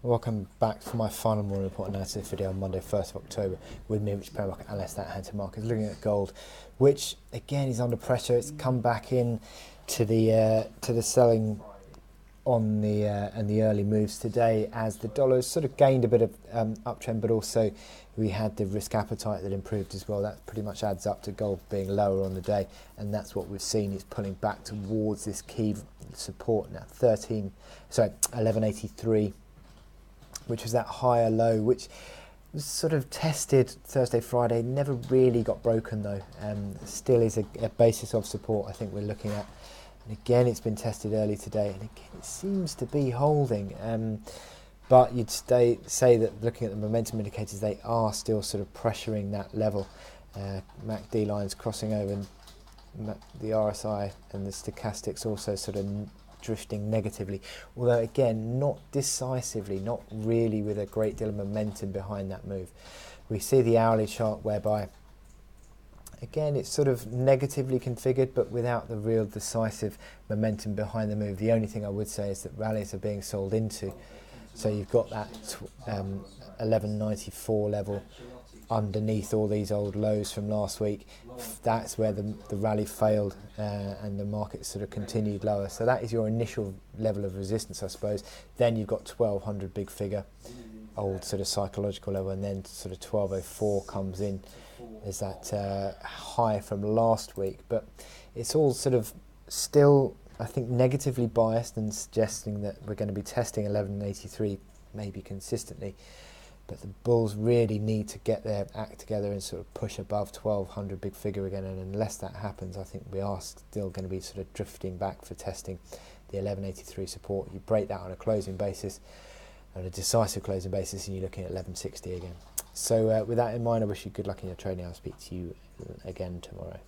Welcome back for my final morning report analysis video on Monday 1st of October with me, which pair market analyst at Hantec Markets, looking at gold, which again is under pressure. It's come back in to the selling on the and the early moves today as the dollar has sort of gained a bit of uptrend, but also we had the risk appetite that improved as well. That pretty much adds up to gold being lower on the day, and that's what we've seen. It's pulling back towards this key support now, 1183. Which was that higher low, which was sort of tested Thursday, Friday, never really got broken though. Still is a basis of support I think we're looking at. And again, it's been tested early today, and again, it seems to be holding. But you'd say that looking at the momentum indicators, they are still sort of pressuring that level. MACD lines crossing over, and the RSI and the stochastics also sort of drifting negatively, although again not decisively, not really with a great deal of momentum behind that move. We see the hourly chart whereby again it's sort of negatively configured but without the real decisive momentum behind the move. The only thing I would say is that rallies are being sold into, so you've got that 1194 level underneath all these old lows from last week. That's where the rally failed and the market sort of continued lower. So that is your initial level of resistance, I suppose. Then you've got 1200 big figure, old sort of psychological level, and then sort of 1204 comes in as that high from last week. But it's all sort of still, I think, negatively biased and suggesting that we're going to be testing 1183 maybe consistently. But the bulls really need to get their act together and sort of push above 1200 big figure again, and unless that happens, I think we are still going to be sort of drifting back for testing the 1183 support. You break that on a closing basis, on a decisive closing basis, and you're looking at 1160 again. So with that in mind, I wish you good luck in your trading. I'll speak to you again tomorrow.